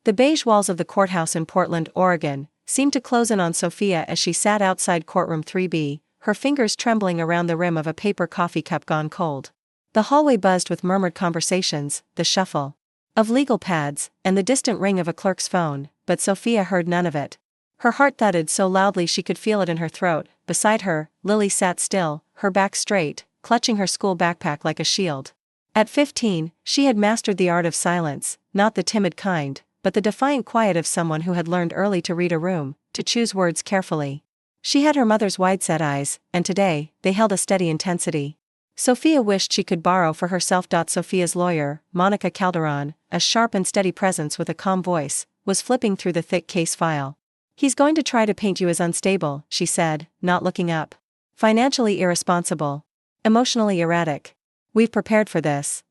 The beige walls of the courthouse in Portland, Oregon, seemed to close in on Sofia as she sat outside courtroom 3B, her fingers trembling around the rim of a paper coffee cup gone cold. The hallway buzzed with murmured conversations, the shuffle of legal pads, and the distant ring of a clerk's phone, but Sofia heard none of it. Her heart thudded so loudly she could feel it in her throat. Beside her, Lily sat still, her back straight, clutching her school backpack like a shield. At 15, she had mastered the art of silence, not the timid kind, but the defiant quiet of someone who had learned early to read a room, to choose words carefully. She had her mother's wide-set eyes, and today, they held a steady intensity. Sofia wished she could borrow for herself. Sofia's lawyer, Monica Calderon, a sharp and steady presence with a calm voice, was flipping through the thick case file. "He's going to try to paint you as unstable," she said, not looking up. "Financially irresponsible. Emotionally erratic. We've prepared for this."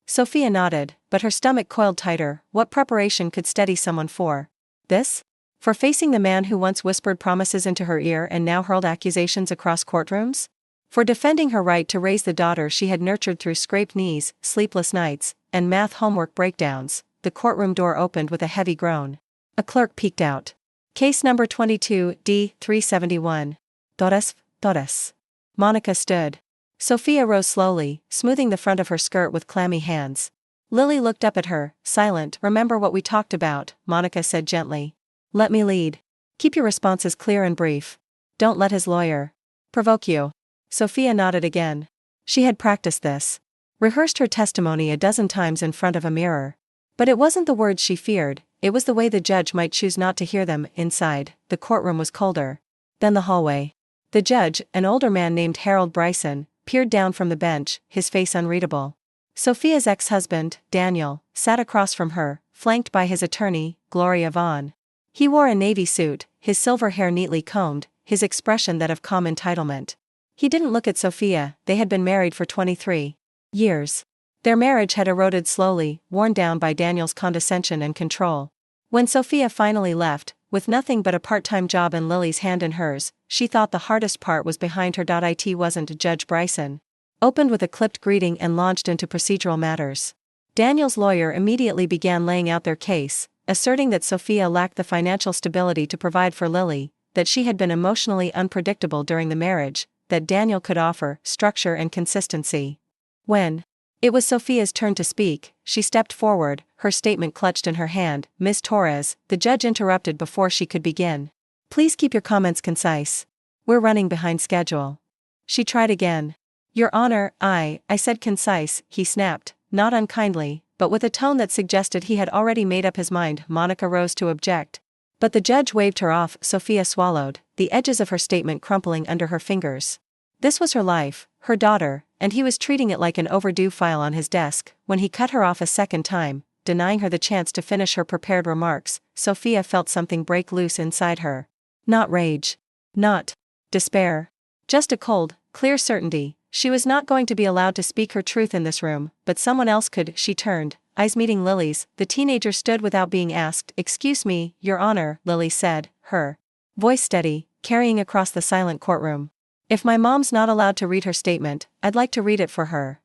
Sofia nodded, but her stomach coiled tighter. What preparation could steady someone for this? For facing the man who once whispered promises into her ear and now hurled accusations across courtrooms? For defending her right to raise the daughter she had nurtured through scraped knees, sleepless nights, and math homework breakdowns? The courtroom door opened with a heavy groan. A clerk peeked out. "Case number 22, D. 371. Torres. Monica stood. Sofia rose slowly, smoothing the front of her skirt with clammy hands. Lily looked up at her, silent. "Remember what we talked about," Monica said gently. "Let me lead. Keep your responses clear and brief. Don't let his lawyer provoke you." Sofia nodded again. She had practiced this. Rehearsed her testimony a dozen times in front of a mirror. But it wasn't the words she feared, it was the way the judge might choose not to hear them. Inside, the courtroom was colder than the hallway. The judge, an older man named Harold Bryson, peered down from the bench, his face unreadable. Sofia's ex-husband, Daniel, sat across from her, flanked by his attorney, Gloria Vaughn. He wore a navy suit, his silver hair neatly combed, his expression that of calm entitlement. He didn't look at Sofia. They had been married for 23 years. Their marriage had eroded slowly, worn down by Daniel's condescension and control. When Sofia finally left, with nothing but a part-time job and Lily's hand in hers, she thought the hardest part was behind her. It wasn't Judge Bryson. Opened with a clipped greeting and launched into procedural matters. Daniel's lawyer immediately began laying out their case, asserting that Sofia lacked the financial stability to provide for Lily, that she had been emotionally unpredictable during the marriage, that Daniel could offer structure and consistency. When it was Sofia's turn to speak, she stepped forward, her statement clutched in her hand. "Ms. Torres," the judge interrupted before she could begin. "Please keep your comments concise. We're running behind schedule." She tried again. "Your Honor, I said concise," he snapped, not unkindly, but with a tone that suggested he had already made up his mind. Monica rose to object. But the judge waved her off. Sofia swallowed, the edges of her statement crumpling under her fingers. This was her life, her daughter, and he was treating it like an overdue file on his desk. When he cut her off a second time, denying her the chance to finish her prepared remarks, Sofia felt something break loose inside her. Not rage. Not despair. Just a cold, clear certainty. She was not going to be allowed to speak her truth in this room, but someone else could. She turned, eyes meeting Lily's. The teenager stood without being asked. "Excuse me, Your Honor," Lily said, her voice steady, carrying across the silent courtroom. "If my mom's not allowed to read her statement, I'd like to read it for her."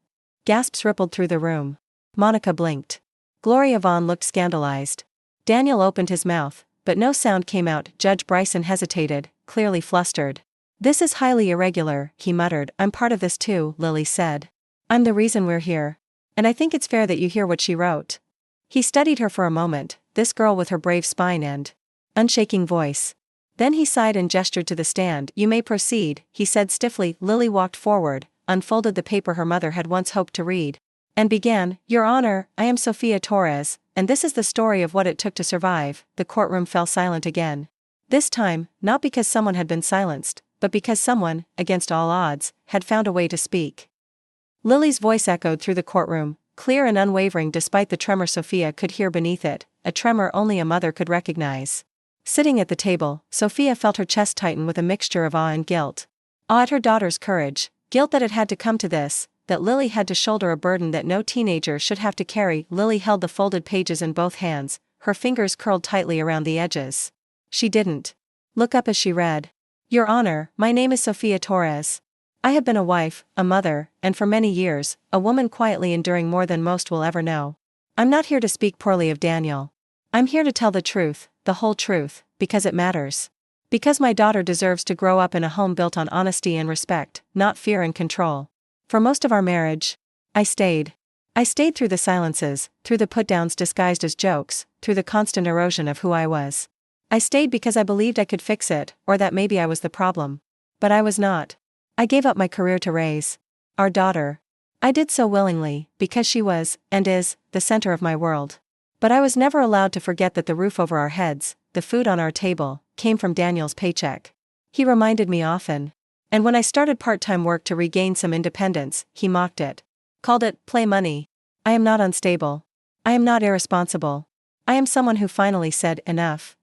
Gasps rippled through the room. Monica blinked. Gloria Vaughn looked scandalized. Daniel opened his mouth, but no sound came out. Judge Bryson hesitated, clearly flustered. "This is highly irregular," he muttered. "I'm part of this too," Lily said. "I'm the reason we're here. And I think it's fair that you hear what she wrote." He studied her for a moment, this girl with her brave spine and unshaking voice. Then he sighed and gestured to the stand. "You may proceed," he said stiffly. Lily walked forward, unfolded the paper her mother had once hoped to read, and began. "Your Honor, I am Sofia Torres, and this is the story of what it took to survive." The courtroom fell silent again. This time, not because someone had been silenced, but because someone, against all odds, had found a way to speak. Lily's voice echoed through the courtroom, clear and unwavering despite the tremor Sofia could hear beneath it, a tremor only a mother could recognize. Sitting at the table, Sofia felt her chest tighten with a mixture of awe and guilt. Awe at her daughter's courage, guilt that it had to come to this, that Lily had to shoulder a burden that no teenager should have to carry. Lily held the folded pages in both hands, her fingers curled tightly around the edges. She didn't look up as she read. "Your Honor, my name is Sofia Torres. I have been a wife, a mother, and for many years, a woman quietly enduring more than most will ever know. I'm not here to speak poorly of Daniel. I'm here to tell the truth, the whole truth, because it matters. Because my daughter deserves to grow up in a home built on honesty and respect, not fear and control. For most of our marriage, I stayed. I stayed through the silences, through the put-downs disguised as jokes, through the constant erosion of who I was. I stayed because I believed I could fix it, or that maybe I was the problem. But I was not. I gave up my career to raise our daughter. I did so willingly, because she was, and is, the center of my world. But I was never allowed to forget that the roof over our heads, the food on our table, came from Daniel's paycheck. He reminded me often. And when I started part-time work to regain some independence, he mocked it. Called it, play money. I am not unstable. I am not irresponsible. I am someone who finally said, enough.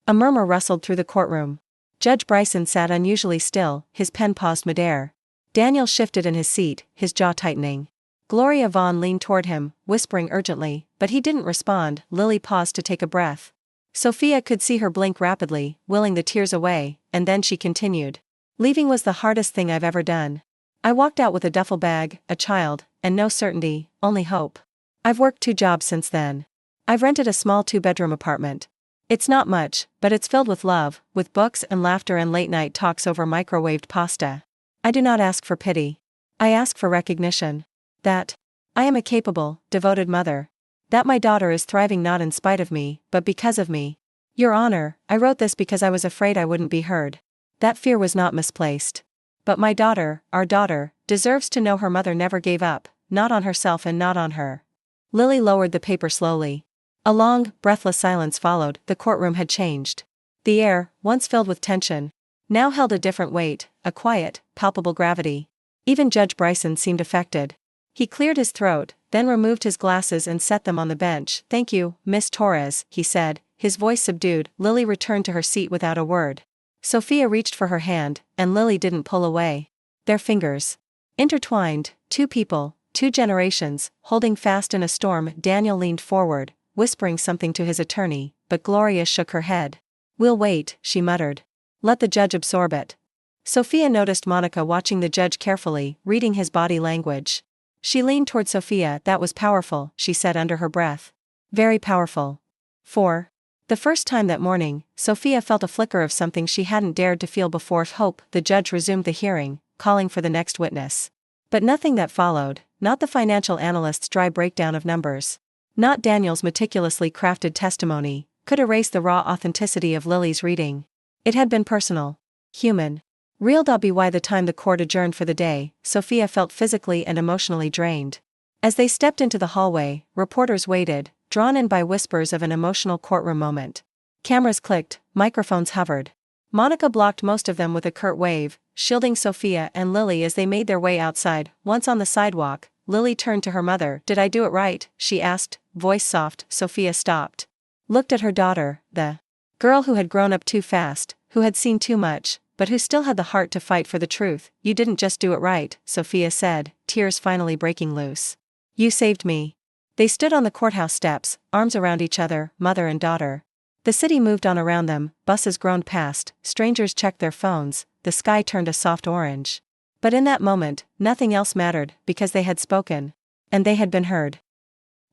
A murmur rustled through the courtroom. Judge Bryson sat unusually still, his pen paused midair. Daniel shifted in his seat, his jaw tightening. Gloria Vaughn leaned toward him, whispering urgently, but he didn't respond. Lily paused to take a breath. Sofia could see her blink rapidly, willing the tears away, and then she continued. Leaving was the hardest thing I've ever done. I walked out with a duffel bag, a child, and no certainty, only hope. I've worked 2 jobs since then. I've rented a small 2-bedroom apartment. It's not much, but it's filled with love, with books and laughter and late-night talks over microwaved pasta. I do not ask for pity. I ask for recognition. That I am a capable, devoted mother. That my daughter is thriving not in spite of me, but because of me. Your Honor, I wrote this because I was afraid I wouldn't be heard. That fear was not misplaced. But my daughter, our daughter, deserves to know her mother never gave up, not on herself and not on her. Lily lowered the paper slowly. A long, breathless silence followed. The courtroom had changed. The air, once filled with tension, now held a different weight, a quiet, palpable gravity. Even Judge Bryson seemed affected. He cleared his throat, then removed his glasses and set them on the bench. Thank you, Miss Torres, he said, his voice subdued. Lily returned to her seat without a word. Sofia reached for her hand, and Lily didn't pull away. Their fingers intertwined, 2 people, 2 generations, holding fast in a storm. Daniel leaned forward, whispering something to his attorney, but Gloria shook her head. We'll wait, she muttered. Let the judge absorb it. Sofia noticed Monica watching the judge carefully, reading his body language. She leaned toward Sofia. That was powerful, she said under her breath. Very powerful. For the first time that morning, Sofia felt a flicker of something she hadn't dared to feel before. Hope. The judge resumed the hearing, calling for the next witness. But nothing that followed, not the financial analyst's dry breakdown of numbers, not Daniel's meticulously crafted testimony, could erase the raw authenticity of Lily's reading. It had been personal, human, real. By the time the court adjourned for the day, Sofia felt physically and emotionally drained. As they stepped into the hallway, reporters waited, drawn in by whispers of an emotional courtroom moment. Cameras clicked, microphones hovered. Monica blocked most of them with a curt wave, shielding Sofia and Lily as they made their way outside. Once on the sidewalk, Lily turned to her mother. Did I do it right? She asked, voice soft. Sofia stopped. Looked at her daughter, the girl who had grown up too fast, who had seen too much, but who still had the heart to fight for the truth. You didn't just do it right, Sofia said, tears finally breaking loose. You saved me. They stood on the courthouse steps, arms around each other, mother and daughter. The city moved on around them, buses groaned past, strangers checked their phones, the sky turned a soft orange. But in that moment, nothing else mattered, because they had spoken. And they had been heard.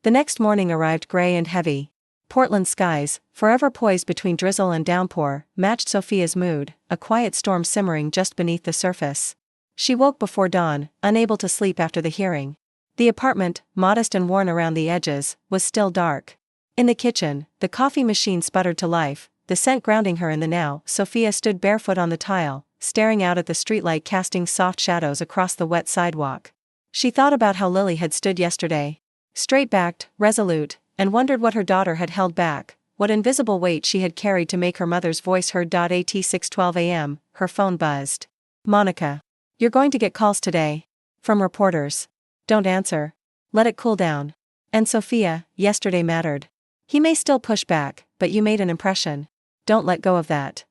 The next morning arrived gray and heavy. Portland skies, forever poised between drizzle and downpour, matched Sofia's mood, a quiet storm simmering just beneath the surface. She woke before dawn, unable to sleep after the hearing. The apartment, modest and worn around the edges, was still dark. In the kitchen, the coffee machine sputtered to life, the scent grounding her in the now. Sofia stood barefoot on the tile, staring out at the streetlight casting soft shadows across the wet sidewalk. She thought about how Lily had stood yesterday. Straight-backed, resolute, and wondered what her daughter had held back, what invisible weight she had carried to make her mother's voice heard. At 6:12 a.m., her phone buzzed. Monica. You're going to get calls today. From reporters. Don't answer. Let it cool down. And Sofia, yesterday mattered. He may still push back, but you made an impression. Don't let go of that.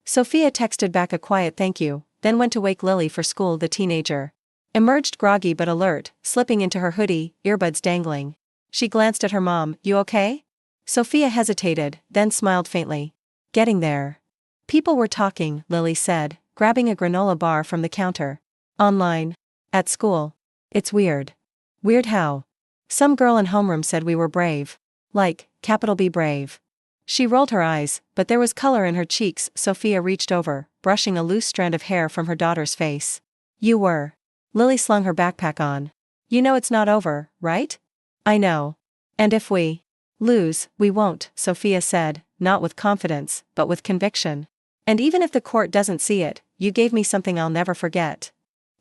Sofia texted back a quiet thank you, then went to wake Lily for school. The teenager emerged groggy but alert, slipping into her hoodie, earbuds dangling. She glanced at her mom. You okay? Sofia hesitated, then smiled faintly. Getting there. People were talking, Lily said, grabbing a granola bar from the counter. Online. At school. It's weird. Weird how? Some girl in homeroom said we were brave. Like, capital B brave. She rolled her eyes, but there was color in her cheeks. Sofia reached over, brushing a loose strand of hair from her daughter's face. You were. Lily slung her backpack on. You know it's not over, right? I know. And if we lose, we won't, Sofia said, not with confidence, but with conviction. And even if the court doesn't see it, you gave me something I'll never forget.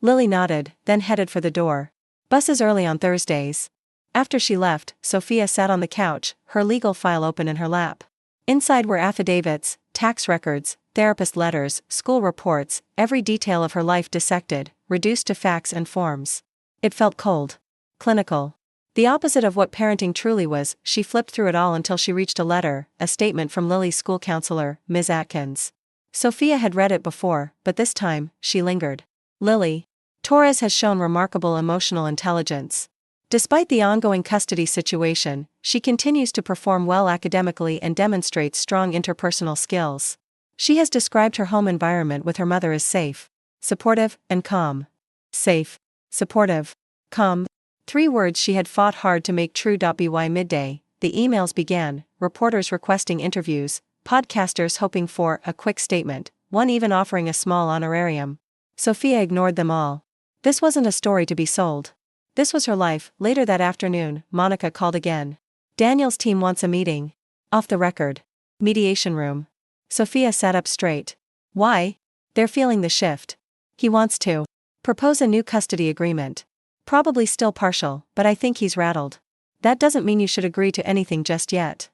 Lily nodded, then headed for the door. Buses early on Thursdays. After she left, Sofia sat on the couch, her legal file open in her lap. Inside were affidavits, tax records, therapist letters, school reports, every detail of her life dissected, reduced to facts and forms. It felt cold. Clinical. The opposite of what parenting truly was. She flipped through it all until she reached a letter, a statement from Lily's school counselor, Ms. Atkins. Sofia had read it before, but this time, she lingered. Lily Torres has shown remarkable emotional intelligence. Despite the ongoing custody situation, she continues to perform well academically and demonstrates strong interpersonal skills. She has described her home environment with her mother as safe, supportive, and calm. Safe, supportive, calm. 3 words she had fought hard to make true. By midday, the emails began, reporters requesting interviews, podcasters hoping for a quick statement, one even offering a small honorarium. Sofia ignored them all. This wasn't a story to be sold. This was her life. Later that afternoon, Monica called again. Daniel's team wants a meeting. Off the record. Mediation room. Sofia sat up straight. Why? They're feeling the shift. He wants to propose a new custody agreement. Probably still partial, but I think he's rattled. That doesn't mean you should agree to anything just yet.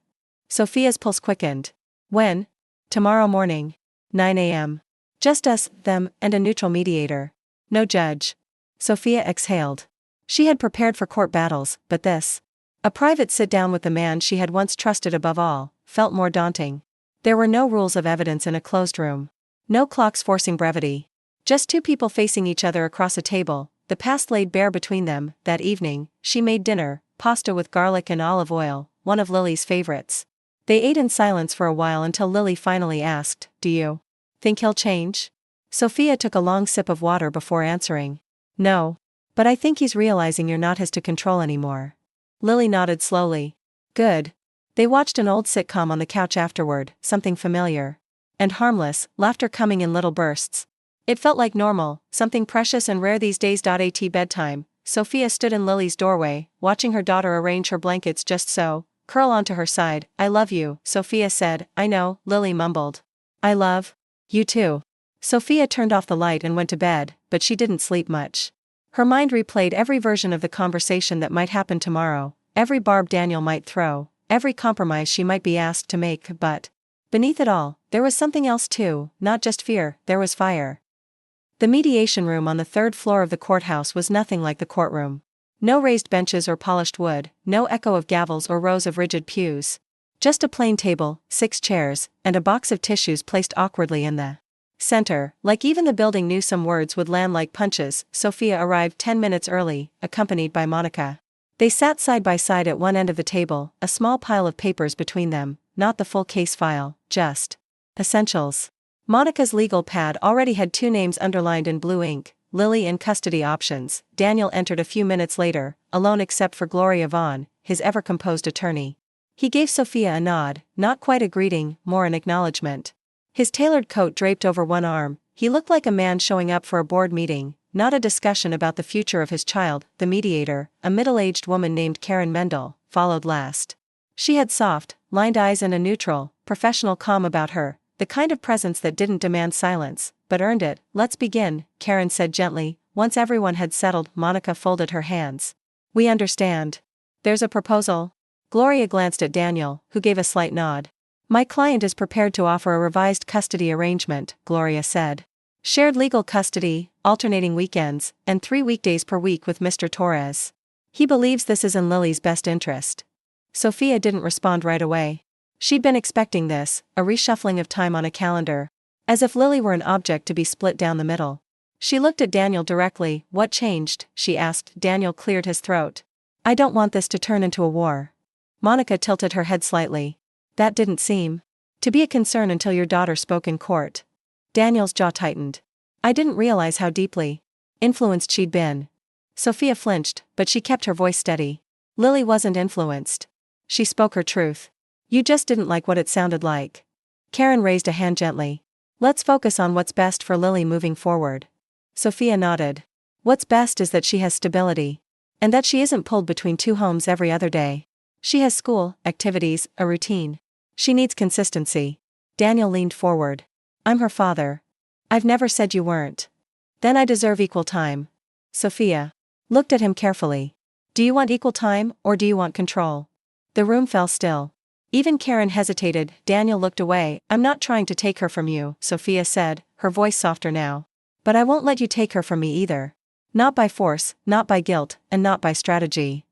Sofia's pulse quickened. When? Tomorrow morning. 9 a.m. Just us, them, and a neutral mediator. No judge. Sofia exhaled. She had prepared for court battles, but this, a private sit-down with the man she had once trusted above all, felt more daunting. There were no rules of evidence in a closed room. No clocks forcing brevity. Just 2 people facing each other across a table, the past laid bare between them. That evening, she made dinner, pasta with garlic and olive oil, one of Lily's favorites. They ate in silence for a while until Lily finally asked, Do you think he'll change? Sofia took a long sip of water before answering. No. But I think he's realizing you're not his to control anymore. Lily nodded slowly. Good. They watched an old sitcom on the couch afterward, something familiar and harmless, laughter coming in little bursts. It felt like normal, something precious and rare these days. At bedtime, Sofia stood in Lily's doorway, watching her daughter arrange her blankets just so, curl onto her side. I love you, Sofia said. I know, Lily mumbled. I love you too. Sofia turned off the light and went to bed, but she didn't sleep much. Her mind replayed every version of the conversation that might happen tomorrow, every barb Daniel might throw, every compromise she might be asked to make, but beneath it all, there was something else too, not just fear, there was fire. The mediation room on the 3rd floor of the courthouse was nothing like the courtroom. No raised benches or polished wood, no echo of gavels or rows of rigid pews. Just a plain table, 6 chairs, and a box of tissues placed awkwardly in the center. Like even the building knew some words would land like punches. Sofia arrived 10 minutes early, accompanied by Monica. They sat side by side at one end of the table, a small pile of papers between them, not the full case file, just essentials. Monica's legal pad already had 2 names underlined in blue ink, Lily and custody options. Daniel entered a few minutes later, alone except for Gloria Vaughn, his ever-composed attorney. He gave Sofia a nod, not quite a greeting, more an acknowledgement. His tailored coat draped over one arm, he looked like a man showing up for a board meeting, not a discussion about the future of his child. The mediator, a middle-aged woman named Karen Mendel, followed last. She had soft, lined eyes and a neutral, professional calm about her, the kind of presence that didn't demand silence, but earned it. Let's begin, Karen said gently. Once everyone had settled, Monica folded her hands. We understand. There's a proposal. Gloria glanced at Daniel, who gave a slight nod. My client is prepared to offer a revised custody arrangement, Gloria said. Shared legal custody, alternating weekends, and 3 weekdays per week with Mr. Torres. He believes this is in Lily's best interest. Sofia didn't respond right away. She'd been expecting this, a reshuffling of time on a calendar. As if Lily were an object to be split down the middle. She looked at Daniel directly. What changed? She asked. Daniel cleared his throat. I don't want this to turn into a war. Monica tilted her head slightly. That didn't seem to be a concern until your daughter spoke in court. Daniel's jaw tightened. I didn't realize how deeply influenced she'd been. Sofia flinched, but she kept her voice steady. Lily wasn't influenced. She spoke her truth. You just didn't like what it sounded like. Karen raised a hand gently. Let's focus on what's best for Lily moving forward. Sofia nodded. What's best is that she has stability. And that she isn't pulled between two homes every other day. She has school, activities, a routine. She needs consistency. Daniel leaned forward. I'm her father. I've never said you weren't. Then I deserve equal time. Sofia looked at him carefully. Do you want equal time, or do you want control? The room fell still. Even Karen hesitated. Daniel looked away. I'm not trying to take her from you, Sofia said, her voice softer now. But I won't let you take her from me either. Not by force, not by guilt, and not by strategy.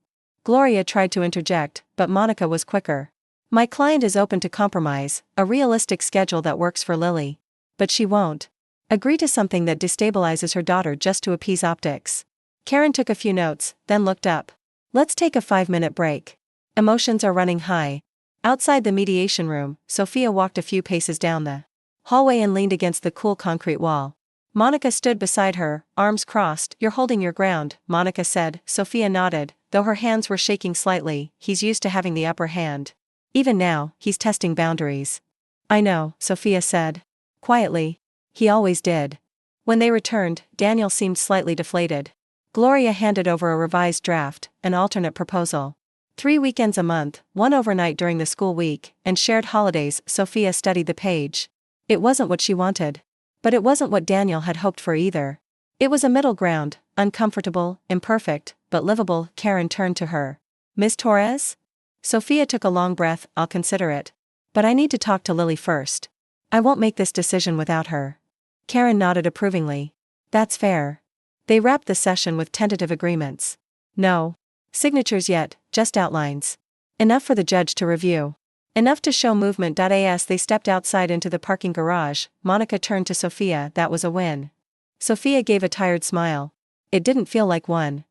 Gloria tried to interject, but Monica was quicker. My client is open to compromise, a realistic schedule that works for Lily. But she won't agree to something that destabilizes her daughter just to appease optics. Karen took a few notes, then looked up. Let's take a 5-minute break. Emotions are running high. Outside the mediation room, Sofia walked a few paces down the hallway and leaned against the cool concrete wall. Monica stood beside her, arms crossed. You're holding your ground, Monica said. Sofia nodded, though her hands were shaking slightly. He's used to having the upper hand. Even now, he's testing boundaries. I know, Sofia said. Quietly. He always did. When they returned, Daniel seemed slightly deflated. Gloria handed over a revised draft, an alternate proposal. 3 weekends a month, 1 overnight during the school week, and shared holidays. Sofia studied the page. It wasn't what she wanted. But it wasn't what Daniel had hoped for either. It was a middle ground, uncomfortable, imperfect, but livable. Karen turned to her. Ms. Torres? Sofia took a long breath. I'll consider it. But I need to talk to Lily first. I won't make this decision without her. Karen nodded approvingly. That's fair. They wrapped the session with tentative agreements. No signatures yet, just outlines. Enough for the judge to review. Enough to show movement. As they stepped outside into the parking garage, Monica turned to Sofia. That was a win. Sofia gave a tired smile. It didn't feel like one.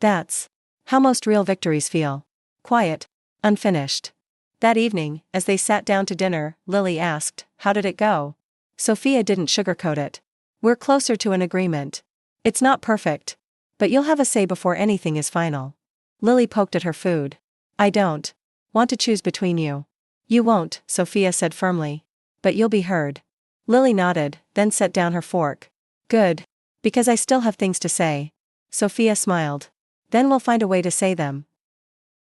That's how most real victories feel. Quiet. Unfinished. That evening, as they sat down to dinner, Lily asked, how did it go? Sofia didn't sugarcoat it. We're closer to an agreement. It's not perfect. But you'll have a say before anything is final. Lily poked at her food. I don't want to choose between you. You won't, Sofia said firmly. But you'll be heard. Lily nodded, then set down her fork. Good. Because I still have things to say. Sofia smiled. Then we'll find a way to say them.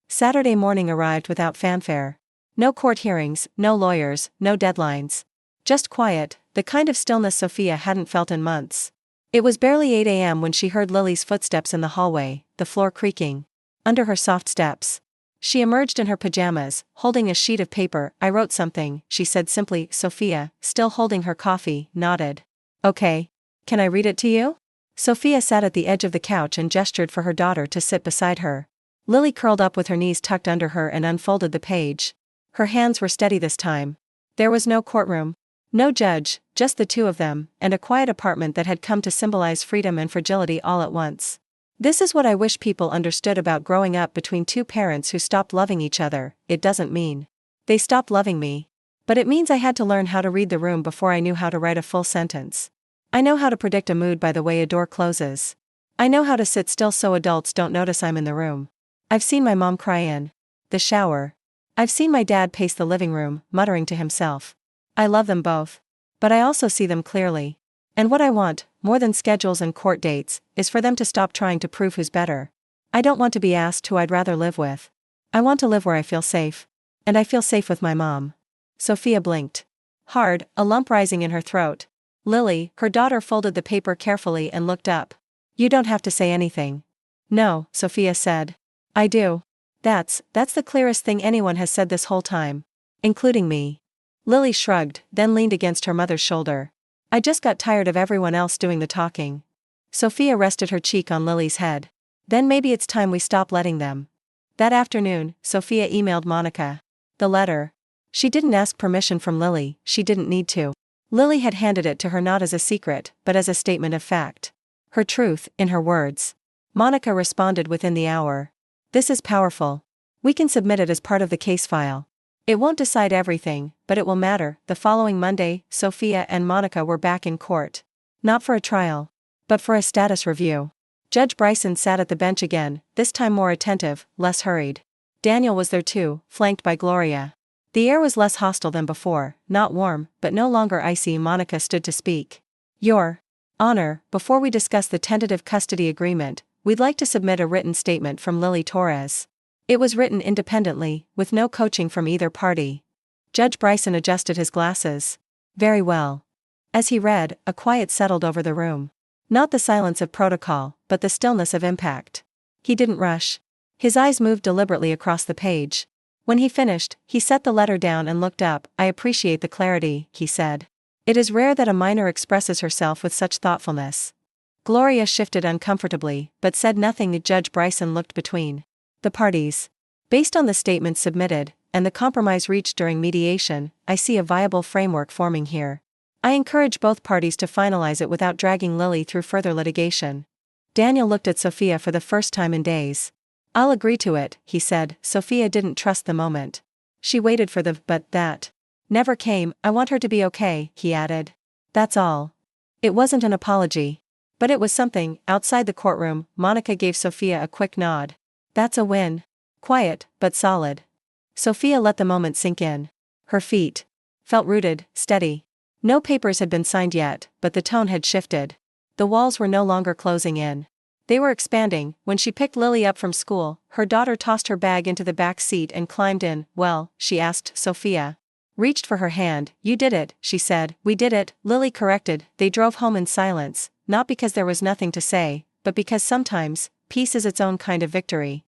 Saturday morning arrived without fanfare. No court hearings, no lawyers, no deadlines. Just quiet, the kind of stillness Sofia hadn't felt in months. It was barely 8 a.m. when she heard Lily's footsteps in the hallway, the floor creaking under her soft steps. She emerged in her pajamas, holding a sheet of paper. I wrote something, she said simply. Sofia, still holding her coffee, nodded. Okay. Can I read it to you? Sofia sat at the edge of the couch and gestured for her daughter to sit beside her. Lily curled up with her knees tucked under her and unfolded the page. Her hands were steady this time. There was no courtroom. No judge, just the two of them, and a quiet apartment that had come to symbolize freedom and fragility all at once. This is what I wish people understood about growing up between two parents who stopped loving each other. It doesn't mean they stopped loving me. But it means I had to learn how to read the room before I knew how to write a full sentence. I know how to predict a mood by the way a door closes. I know how to sit still so adults don't notice I'm in the room. I've seen my mom cry in the shower. I've seen my dad pace the living room, muttering to himself. I love them both. But I also see them clearly. And what I want, more than schedules and court dates, is for them to stop trying to prove who's better. I don't want to be asked who I'd rather live with. I want to live where I feel safe. And I feel safe with my mom. Sofia blinked hard, a lump rising in her throat. Lily, her daughter, folded the paper carefully and looked up. You don't have to say anything. No, Sofia said. I do. That's the clearest thing anyone has said this whole time. Including me. Lily shrugged, then leaned against her mother's shoulder. I just got tired of everyone else doing the talking. Sofia rested her cheek on Lily's head. Then maybe it's time we stop letting them. That afternoon, Sofia emailed Monica the letter. She didn't ask permission from Lily, she didn't need to. Lily had handed it to her not as a secret, but as a statement of fact. Her truth, in her words. Monica responded within the hour. This is powerful. We can submit it as part of the case file. It won't decide everything, but it will matter. The following Monday, Sofia and Monica were back in court. Not for a trial, but for a status review. Judge Bryson sat at the bench again, this time more attentive, less hurried. Daniel was there too, flanked by Gloria. The air was less hostile than before, not warm, but no longer icy. Monica stood to speak. Your Honor, before we discuss the tentative custody agreement, we'd like to submit a written statement from Lily Torres. It was written independently, with no coaching from either party. Judge Bryson adjusted his glasses. Very well. As he read, a quiet settled over the room. Not the silence of protocol, but the stillness of impact. He didn't rush. His eyes moved deliberately across the page. When he finished, he set the letter down and looked up. I appreciate the clarity, he said. It is rare that a minor expresses herself with such thoughtfulness. Gloria shifted uncomfortably, but said nothing. Judge Bryson looked between the parties. Based on the statements submitted, and the compromise reached during mediation, I see a viable framework forming here. I encourage both parties to finalize it without dragging Lily through further litigation. Daniel looked at Sofia for the first time in days. I'll agree to it, he said. Sofia didn't trust the moment. She waited for the but that never came. I want her to be okay, he added. That's all. It wasn't an apology. But it was something. Outside the courtroom, Monica gave Sofia a quick nod. That's a win. Quiet, but solid. Sofia let the moment sink in. Her feet felt rooted, steady. No papers had been signed yet, but the tone had shifted. The walls were no longer closing in. They were expanding. When she picked Lily up from school, her daughter tossed her bag into the back seat and climbed in. Well, she asked. Sofia reached for her hand. You did it, she said. We did it, Lily corrected. They drove home in silence, not because there was nothing to say, but because sometimes, peace is its own kind of victory.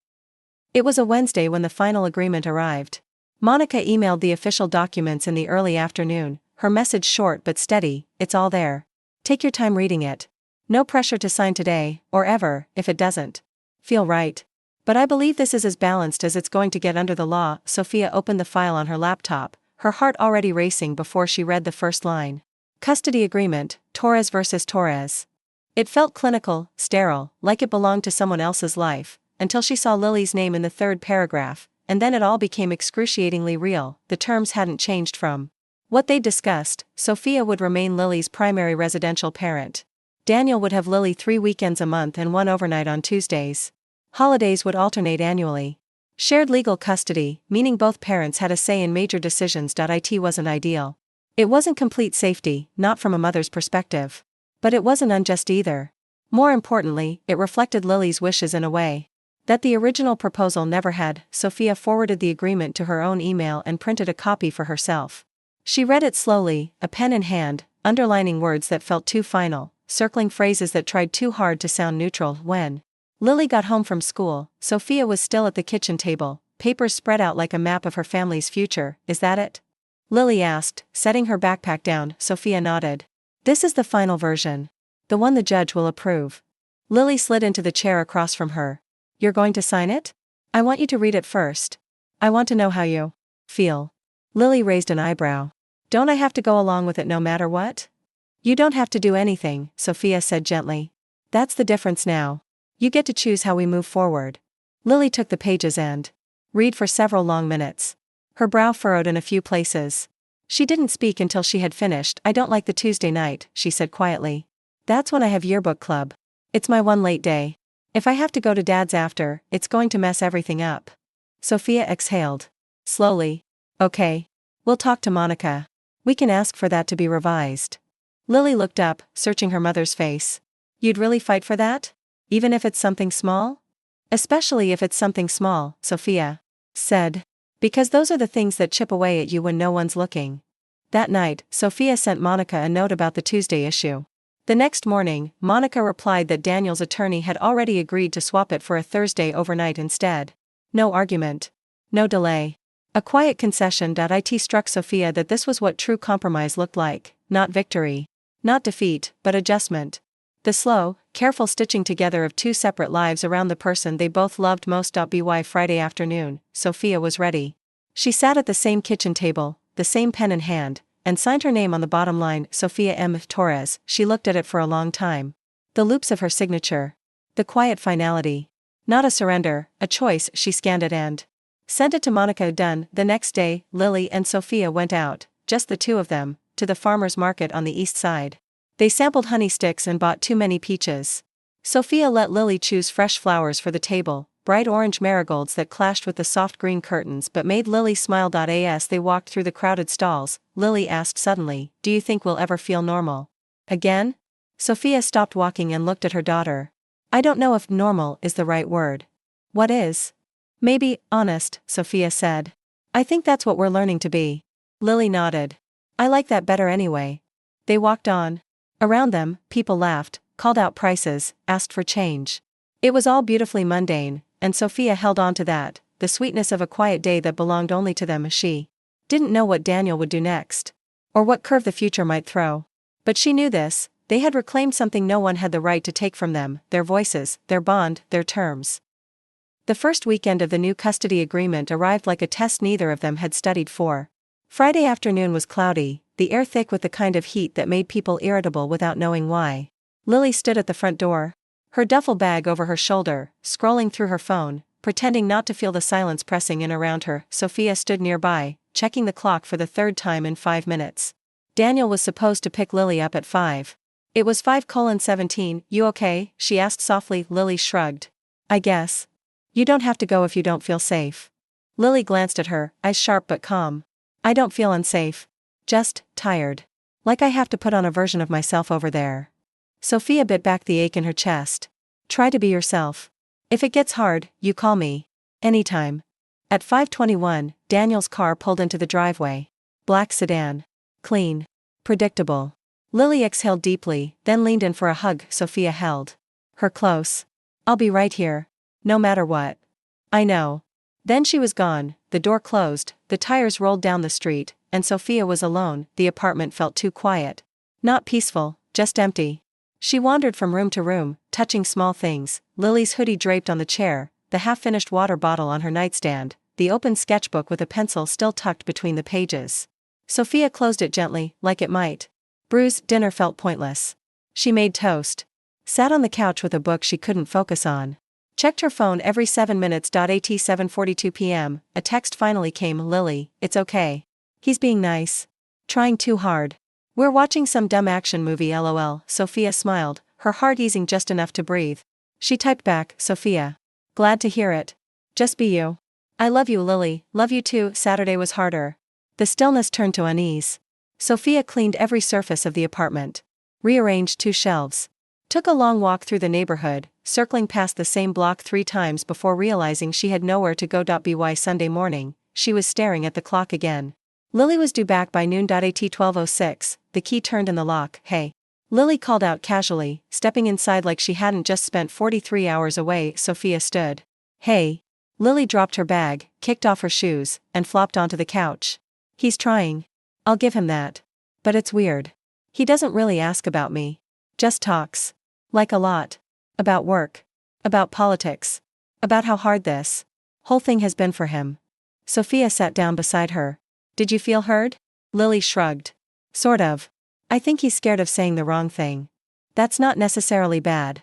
It was a Wednesday when the final agreement arrived. Monica emailed the official documents in the early afternoon, her message short but steady. It's all there. Take your time reading it. No pressure to sign today, or ever, if it doesn't feel right. But I believe this is as balanced as it's going to get under the law. Sofia opened the file on her laptop, her heart already racing before she read the first line. Custody agreement, Torres versus Torres. It felt clinical, sterile, like it belonged to someone else's life, until she saw Lily's name in the third paragraph, and then it all became excruciatingly real. The terms hadn't changed from what they discussed. Sofia would remain Lily's primary residential parent. Daniel would have Lily 3 weekends a month and 1 overnight on Tuesdays. Holidays would alternate annually. Shared legal custody, meaning both parents had a say in major decisions. It wasn't ideal. It wasn't complete safety, not from a mother's perspective. But it wasn't unjust either. More importantly, it reflected Lily's wishes in a way that the original proposal never had. Sofia forwarded the agreement to her own email and printed a copy for herself. She read it slowly, a pen in hand, underlining words that felt too final, circling phrases that tried too hard to sound neutral. When Lily got home from school, Sofia was still at the kitchen table, papers spread out like a map of her family's future. Is that it? Lily asked, setting her backpack down. Sofia nodded. This is the final version. The one the judge will approve. Lily slid into the chair across from her. You're going to sign it? I want you to read it first. I want to know how you feel. Lily raised an eyebrow. Don't I have to go along with it no matter what? You don't have to do anything, Sofia said gently. That's the difference now. You get to choose how we move forward. Lily took the pages and read for several long minutes. Her brow furrowed in a few places. She didn't speak until she had finished. I don't like the Tuesday night, she said quietly. That's when I have yearbook club. It's my one late day. If I have to go to Dad's after, it's going to mess everything up. Sofia exhaled. Slowly. Okay. We'll talk to Monica. We can ask for that to be revised. Lily looked up, searching her mother's face. You'd really fight for that? Even if it's something small? Especially if it's something small, Sofia said. Because those are the things that chip away at you when no one's looking. That night, Sofia sent Monica a note about the Tuesday issue. The next morning, Monica replied that Daniel's attorney had already agreed to swap it for a Thursday overnight instead. No argument. No delay. A quiet concession. It struck Sofia that this was what true compromise looked like, not victory. Not defeat, but adjustment. The slow, careful stitching together of two separate lives around the person they both loved most. By Friday afternoon, Sofia was ready. She sat at the same kitchen table, the same pen in hand, and signed her name on the bottom line, Sofia M. Torres. She looked at it for a long time. The loops of her signature. The quiet finality. Not a surrender, a choice. She scanned it and sent it to Monica. Done. The next day, Lily and Sofia went out, just the two of them, to the farmer's market on the east side. They sampled honey sticks and bought too many peaches. Sofia let Lily choose fresh flowers for the table, bright orange marigolds that clashed with the soft green curtains but made Lily smile. As they walked through the crowded stalls, Lily asked suddenly, "Do you think we'll ever feel normal again?" Sofia stopped walking and looked at her daughter. "I don't know if normal is the right word. What is?" "Maybe, honest," Sofia said. "I think that's what we're learning to be." Lily nodded. "I like that better anyway." They walked on. Around them, people laughed, called out prices, asked for change. It was all beautifully mundane, and Sofia held on to that, the sweetness of a quiet day that belonged only to them. She didn't know what Daniel would do next, or what curve the future might throw. But she knew this: they had reclaimed something no one had the right to take from them, their voices, their bond, their terms. The first weekend of the new custody agreement arrived like a test neither of them had studied for. Friday afternoon was cloudy, the air thick with the kind of heat that made people irritable without knowing why. Lily stood at the front door, her duffel bag over her shoulder, scrolling through her phone, pretending not to feel the silence pressing in around her. Sofia stood nearby, checking the clock for the third time in 5 minutes. Daniel was supposed to pick Lily up at 5. It was 5:17. "You okay?" she asked softly. Lily shrugged. "I guess. You don't have to go if you don't feel safe." Lily glanced at her, eyes sharp but calm. "I don't feel unsafe. Just tired. Like I have to put on a version of myself over there." Sofia bit back the ache in her chest. "Try to be yourself. If it gets hard, you call me. Anytime." At 5:21, Daniel's car pulled into the driveway. Black sedan. Clean. Predictable. Lily exhaled deeply, then leaned in for a hug. Sofia held her close. "I'll be right here. No matter what." "I know." Then she was gone, the door closed, the tires rolled down the street, and Sofia was alone. The apartment felt too quiet. Not peaceful, just empty. She wandered from room to room, touching small things: Lily's hoodie draped on the chair, the half-finished water bottle on her nightstand, the open sketchbook with a pencil still tucked between the pages. Sofia closed it gently, like it might bruise. Dinner felt pointless. She made toast. Sat on the couch with a book she couldn't focus on. Checked her phone every 7 minutes. At 7:42 p.m., a text finally came. "Lily, it's okay. He's being nice. Trying too hard. We're watching some dumb action movie lol." Sofia smiled, her heart easing just enough to breathe. She typed back, "Sofia. Glad to hear it. Just be you. I love you Lily, love you too." Saturday was harder. The stillness turned to unease. Sofia cleaned every surface of the apartment. Rearranged 2 shelves. Took a long walk through the neighborhood, circling past the same block 3 times before realizing she had nowhere to go. By Sunday morning, she was staring at the clock again. Lily was due back by noon. At 12:06, the key turned in the lock. "Hey." Lily called out casually, stepping inside like she hadn't just spent 43 hours away. Sofia stood. "Hey." Lily dropped her bag, kicked off her shoes, and flopped onto the couch. "He's trying. I'll give him that. But it's weird. He doesn't really ask about me. Just talks. Like a lot. About work. About politics. About how hard this whole thing has been for him." Sofia sat down beside her. "Did you feel heard?" Lily shrugged. "Sort of. I think he's scared of saying the wrong thing. That's not necessarily bad."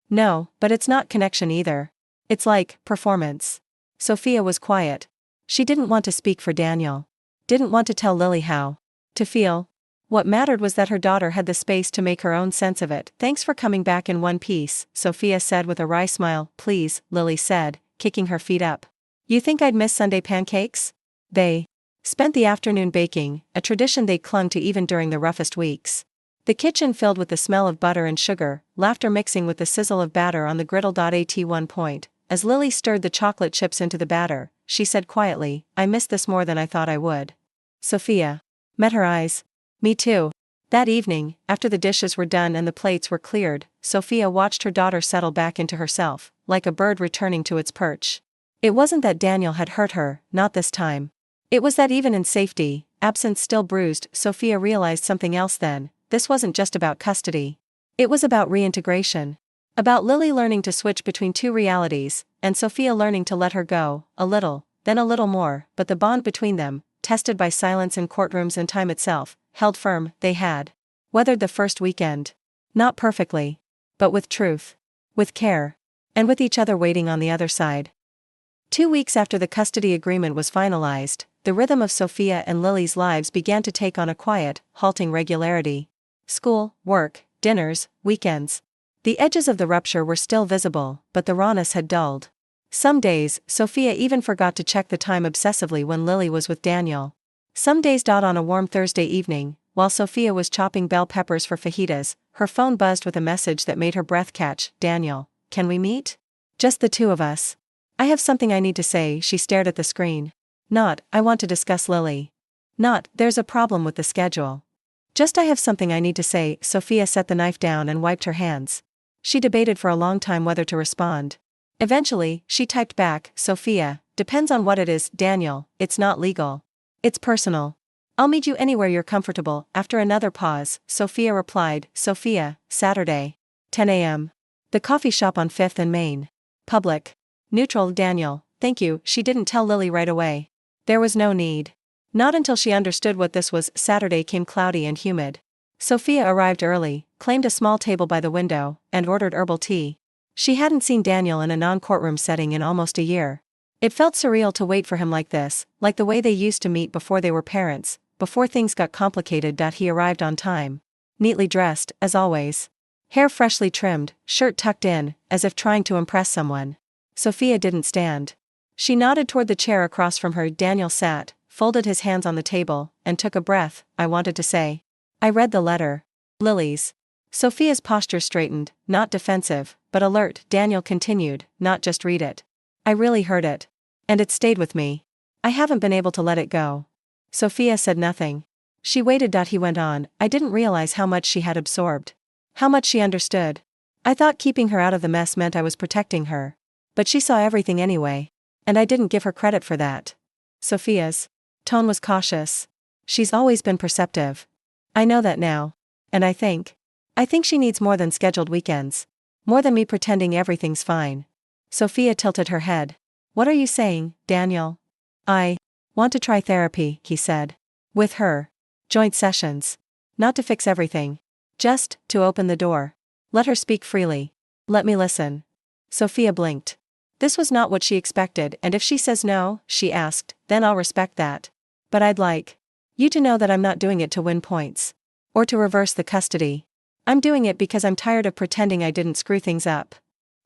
"No, but it's not connection either. It's like performance." Sofia was quiet. She didn't want to speak for Daniel. Didn't want to tell Lily how to feel. What mattered was that her daughter had the space to make her own sense of it. "Thanks for coming back in one piece," Sofia said with a wry smile. "Please," Lily said, kicking her feet up. "You think I'd miss Sunday pancakes?" They spent the afternoon baking, a tradition they clung to even during the roughest weeks. The kitchen filled with the smell of butter and sugar, laughter mixing with the sizzle of batter on the griddle. At one point, as Lily stirred the chocolate chips into the batter, she said quietly, "I miss this more than I thought I would." Sofia met her eyes. "Me too." That evening, after the dishes were done and the plates were cleared, Sofia watched her daughter settle back into herself, like a bird returning to its perch. It wasn't that Daniel had hurt her, not this time. It was that even in safety, absence still bruised. Sofia realized something else then: this wasn't just about custody. It was about reintegration. About Lily learning to switch between 2 realities, and Sofia learning to let her go, a little, then a little more. But the bond between them, tested by silence in courtrooms and time itself, held firm. They had weathered the first weekend. Not perfectly, but with truth. With care. And with each other waiting on the other side. 2 weeks after the custody agreement was finalized, the rhythm of Sofia and Lily's lives began to take on a quiet, halting regularity. School, work, dinners, weekends. The edges of the rupture were still visible, but the rawness had dulled. Some days, Sofia even forgot to check the time obsessively when Lily was with Daniel. Some days. On a warm Thursday evening, while Sofia was chopping bell peppers for fajitas, her phone buzzed with a message that made her breath catch. Daniel, can we meet? Just the two of us. I have something I need to say. She stared at the screen. Not, I want to discuss Lily. Not, there's a problem with the schedule. Just, I have something I need to say. Sofia set the knife down and wiped her hands. She debated for a long time whether to respond. Eventually, she typed back, Sofia, depends on what it is. Daniel, it's not legal. It's personal. I'll meet you anywhere you're comfortable. After another pause, Sofia replied, Sofia, Saturday. 10 a.m. The coffee shop on 5th and Main. Public. Neutral. Daniel, thank you. She didn't tell Lily right away. There was no need. Not until she understood what this was. Saturday came cloudy and humid. Sofia arrived early, claimed a small table by the window, and ordered herbal tea. She hadn't seen Daniel in a non-courtroom setting in almost a year. It felt surreal to wait for him like this, like the way they used to meet before they were parents, before things got complicated. He arrived on time. Neatly dressed, as always. Hair freshly trimmed, shirt tucked in, as if trying to impress someone. Sofia didn't stand. She nodded toward the chair across from her. Daniel sat, folded his hands on the table, and took a breath. I wanted to say. I read the letter. Lily's. Sofia's posture straightened, not defensive, but alert. Daniel continued, not just read it. I really heard it. And it stayed with me. I haven't been able to let it go. Sofia said nothing. She waited. He went on, I didn't realize how much she had absorbed. How much she understood. I thought keeping her out of the mess meant I was protecting her. But she saw everything anyway. And I didn't give her credit for that. Sofia's tone was cautious. She's always been perceptive. I know that now. And I think she needs more than scheduled weekends. More than me pretending everything's fine. Sofia tilted her head. What are you saying, Daniel? I want to try therapy, he said. With her. Joint sessions. Not to fix everything. Just to open the door. Let her speak freely. Let me listen. Sofia blinked. This was not what she expected. And if she says no, she asked, then I'll respect that. But I'd like you to know that I'm not doing it to win points. Or to reverse the custody. I'm doing it because I'm tired of pretending I didn't screw things up.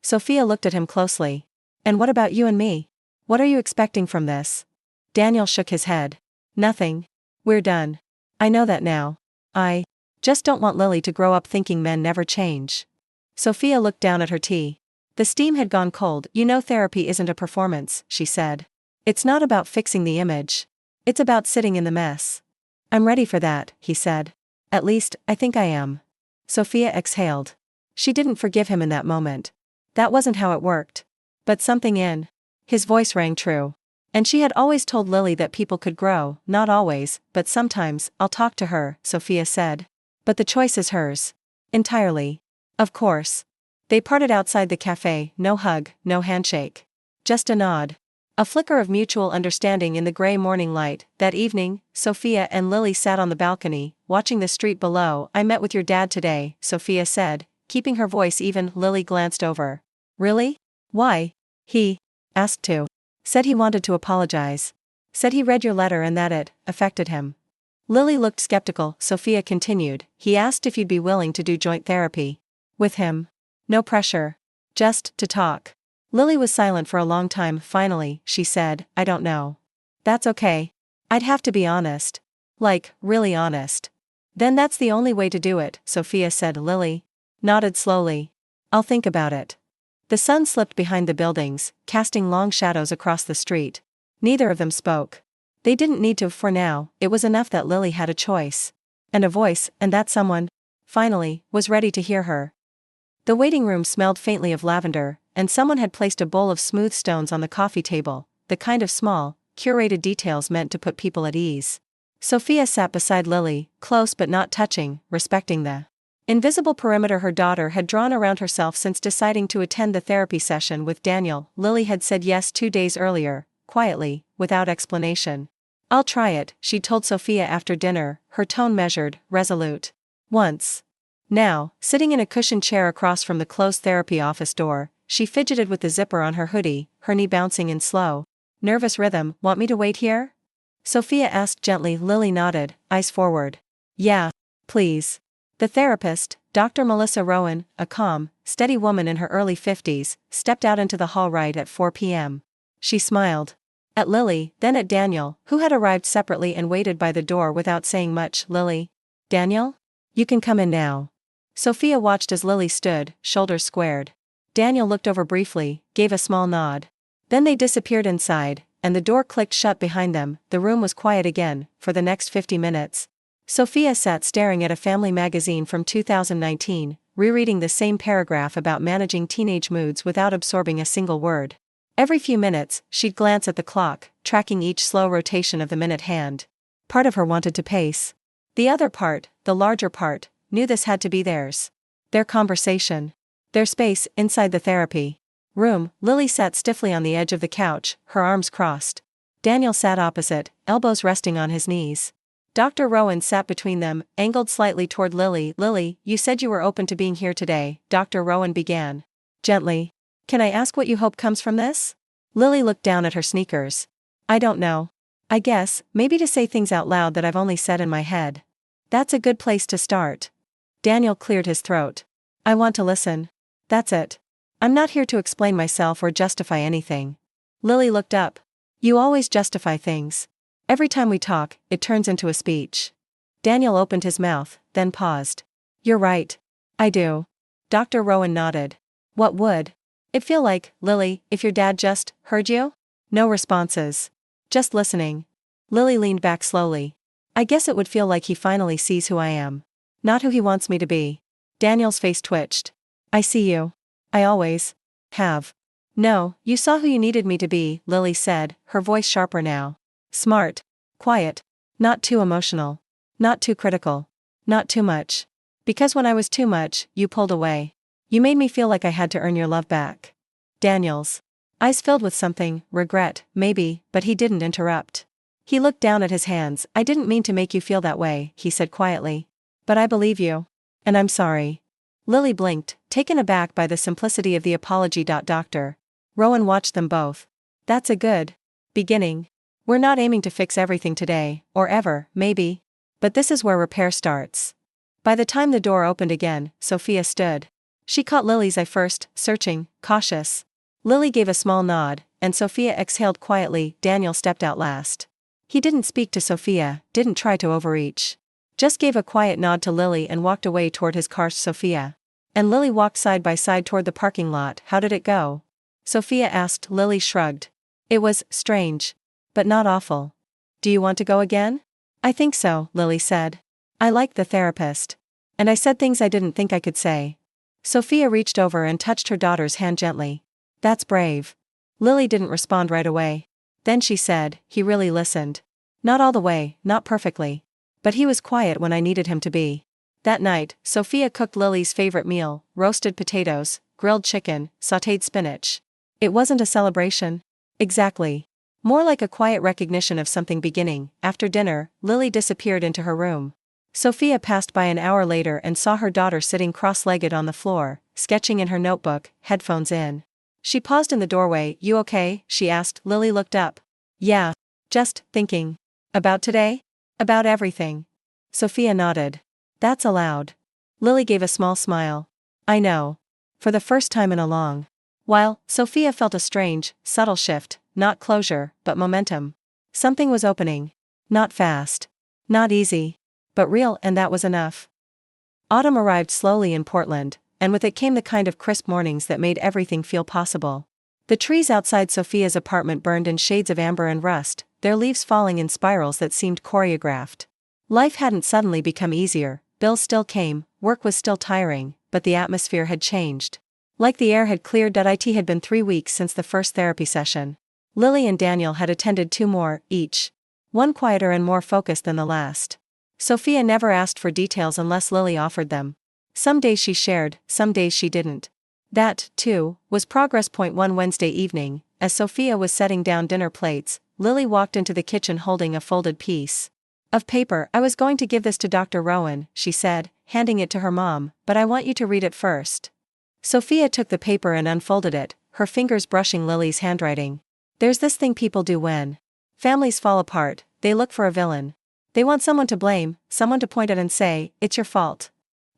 Sofia looked at him closely. And what about you and me? What are you expecting from this? Daniel shook his head. Nothing. We're done. I know that now. I just don't want Lily to grow up thinking men never change. Sofia looked down at her tea. The steam had gone cold. You know, therapy isn't a performance, she said. It's not about fixing the image. It's about sitting in the mess. I'm ready for that, he said. At least, I think I am. Sofia exhaled. She didn't forgive him in that moment. That wasn't how it worked. But something in his voice rang true. And she had always told Lily that people could grow, not always, but sometimes. I'll talk to her, Sofia said. But the choice is hers. Entirely. Of course. They parted outside the cafe, no hug, no handshake. Just a nod. A flicker of mutual understanding in the gray morning light. That evening, Sofia and Lily sat on the balcony, watching the street below. I met with your dad today, Sofia said, keeping her voice even. Lily glanced over. Really? Why? He asked to. Said he wanted to apologize. Said he read your letter and that it affected him. Lily looked skeptical. Sofia continued. He asked if you'd be willing to do joint therapy. With him. No pressure. Just to talk. Lily was silent for a long time. Finally, she said, I don't know. That's okay. I'd have to be honest. Like, really honest. Then that's the only way to do it, Sofia said. Lily nodded slowly. I'll think about it. The sun slipped behind the buildings, casting long shadows across the street. Neither of them spoke. They didn't need to. For now, it was enough that Lily had a choice. And a voice, and that someone, finally, was ready to hear her. The waiting room smelled faintly of lavender, and someone had placed a bowl of smooth stones on the coffee table, the kind of small, curated details meant to put people at ease. Sofia sat beside Lily, close but not touching, respecting the invisible perimeter her daughter had drawn around herself since deciding to attend the therapy session with Daniel. Lily had said yes 2 days earlier, quietly, without explanation. I'll try it, she told Sofia after dinner, her tone measured, resolute. Once. Now, sitting in a cushioned chair across from the closed therapy office door, she fidgeted with the zipper on her hoodie, her knee bouncing in slow, nervous rhythm. Want me to wait here? Sofia asked gently. Lily nodded, eyes forward. Yeah, please. The therapist Dr. Melissa Rowan, a calm, steady woman in her early 50s, stepped out into the hall right at 4 p.m. She smiled. At Lily, then at Daniel, who had arrived separately and waited by the door without saying much. Lily? Daniel? You can come in now. Sofia watched as Lily stood, shoulders squared. Daniel looked over briefly, gave a small nod. Then they disappeared inside, and the door clicked shut behind them. The room was quiet again, for the next 50 minutes. Sofia sat staring at a family magazine from 2019, rereading the same paragraph about managing teenage moods without absorbing a single word. Every few minutes, she'd glance at the clock, tracking each slow rotation of the minute hand. Part of her wanted to pace. The other part, the larger part, knew this had to be theirs. Their conversation. Their space inside the therapy room. Lily sat stiffly on the edge of the couch, her arms crossed. Daniel sat opposite, elbows resting on his knees. Dr. Rowan sat between them, angled slightly toward Lily. Lily, you said you were open to being here today, Dr. Rowan began. Gently. Can I ask what you hope comes from this? Lily looked down at her sneakers. I don't know. I guess, maybe to say things out loud that I've only said in my head. That's a good place to start. Daniel cleared his throat. I want to listen. That's it. I'm not here to explain myself or justify anything. Lily looked up. You always justify things. Every time we talk, it turns into a speech. Daniel opened his mouth, then paused. You're right. I do. Dr. Rowan nodded. What would it feel like, Lily, if your dad just heard you? No responses. Just listening. Lily leaned back slowly. I guess it would feel like he finally sees who I am. Not who he wants me to be. Daniel's face twitched. I see you. I always have. No, you saw who you needed me to be, Lily said, her voice sharper now. Smart. Quiet. Not too emotional. Not too critical. Not too much. Because when I was too much, you pulled away. You made me feel like I had to earn your love back. Daniel's eyes filled with something, regret, maybe, but he didn't interrupt. He looked down at his hands. I didn't mean to make you feel that way, he said quietly. But I believe you. And I'm sorry. Lily blinked, taken aback by the simplicity of the apology. Dr. Rowan watched them both. That's a good beginning. We're not aiming to fix everything today, or ever, maybe. But this is where repair starts. By the time the door opened again, Sofia stood. She caught Lily's eye first, searching, cautious. Lily gave a small nod, and Sofia exhaled quietly. Daniel stepped out last. He didn't speak to Sofia, didn't try to overreach. Just gave a quiet nod to Lily and walked away toward his car. Sofia and Lily walked side by side toward the parking lot. How did it go? Sofia asked. Lily shrugged. It was strange. But not awful. Do you want to go again? I think so, Lily said. I liked the therapist. And I said things I didn't think I could say. Sofia reached over and touched her daughter's hand gently. That's brave. Lily didn't respond right away. Then she said, he really listened. Not all the way, not perfectly. But he was quiet when I needed him to be. That night, Sofia cooked Lily's favorite meal, roasted potatoes, grilled chicken, sautéed spinach. It wasn't a celebration. Exactly. More like a quiet recognition of something beginning. After dinner, Lily disappeared into her room. Sofia passed by an hour later and saw her daughter sitting cross-legged on the floor, sketching in her notebook, headphones in. She paused in the doorway. You okay? She asked. Lily looked up. Yeah. Just thinking. About today? About everything. Sofia nodded. That's allowed. Lily gave a small smile. I know. For the first time in a long while, Sofia felt a strange, subtle shift, not closure, but momentum. Something was opening. Not fast. Not easy. But real, and that was enough. Autumn arrived slowly in Portland, and with it came the kind of crisp mornings that made everything feel possible. The trees outside Sofia's apartment burned in shades of amber and rust, their leaves falling in spirals that seemed choreographed. Life hadn't suddenly become easier, bills still came, work was still tiring, but the atmosphere had changed. Like the air had cleared. It had been 3 weeks since the first therapy session. Lily and Daniel had attended 2 more, each. One quieter and more focused than the last. Sofia never asked for details unless Lily offered them. Some days she shared, some days she didn't. That, too, was progress. One Wednesday evening, as Sofia was setting down dinner plates, Lily walked into the kitchen holding a folded piece of paper. I was going to give this to Dr. Rowan, she said, handing it to her mom, but I want you to read it first. Sofia took the paper and unfolded it, her fingers brushing Lily's handwriting. There's this thing people do when families fall apart. They look for a villain. They want someone to blame, someone to point at and say, it's your fault.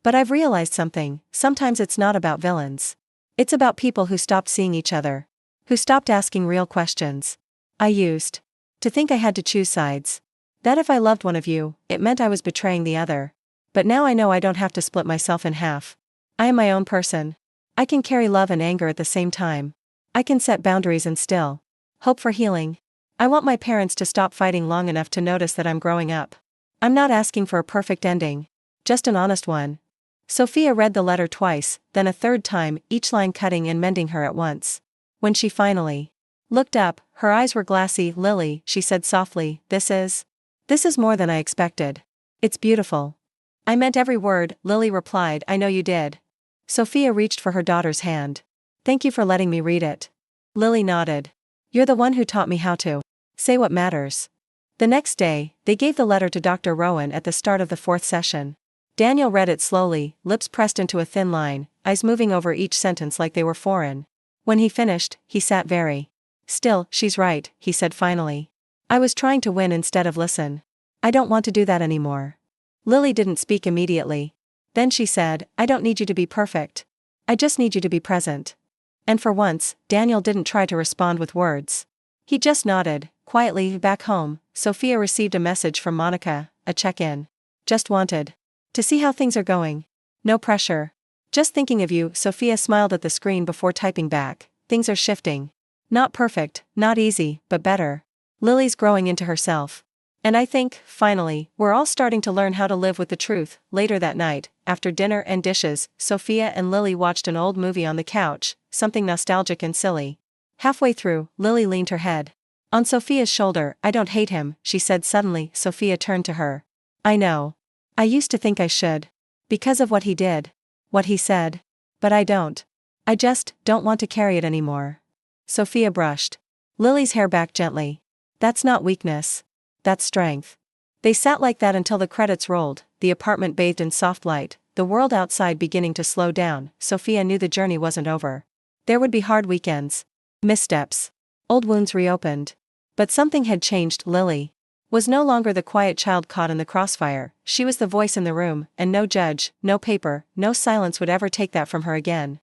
But I've realized something, sometimes it's not about villains. It's about people who stopped seeing each other. Who stopped asking real questions. I used to think I had to choose sides. That if I loved one of you, it meant I was betraying the other. But now I know I don't have to split myself in half. I am my own person. I can carry love and anger at the same time. I can set boundaries and still hope for healing. I want my parents to stop fighting long enough to notice that I'm growing up. I'm not asking for a perfect ending. Just an honest one. Sofia read the letter twice, then a third time, each line cutting and mending her at once. When she finally looked up, her eyes were glassy. Lily, she said softly, this is more than I expected. It's beautiful. I meant every word, Lily replied. I know you did. Sofia reached for her daughter's hand. Thank you for letting me read it. Lily nodded. You're the one who taught me how to say what matters. The next day, they gave the letter to Dr. Rowan at the start of the 4th session. Daniel read it slowly, lips pressed into a thin line, eyes moving over each sentence like they were foreign. When he finished, he sat very still. She's right, he said finally. I was trying to win instead of listen. I don't want to do that anymore. Lily didn't speak immediately. Then she said, I don't need you to be perfect. I just need you to be present. And for once, Daniel didn't try to respond with words. He just nodded, quietly. Back home, Sofia received a message from Monica, a check-in. Just wanted to see how things are going. No pressure. Just thinking of you. Sofia smiled at the screen before typing back. Things are shifting. Not perfect, not easy, but better. Lily's growing into herself. And I think, finally, we're all starting to learn how to live with the truth. Later that night, after dinner and dishes, Sofia and Lily watched an old movie on the couch, something nostalgic and silly. Halfway through, Lily leaned her head on Sofia's shoulder. I don't hate him, she said suddenly. Sofia turned to her. I know. I used to think I should. Because of what he did. What he said. But I don't. I just don't want to carry it anymore. Sofia brushed Lily's hair back gently. That's not weakness. That's strength. They sat like that until the credits rolled, the apartment bathed in soft light, the world outside beginning to slow down. Sofia knew the journey wasn't over. There would be hard weekends. Missteps. Old wounds reopened. But something had changed. Lily was no longer the quiet child caught in the crossfire. She was the voice in the room, and no judge, no paper, no silence would ever take that from her again.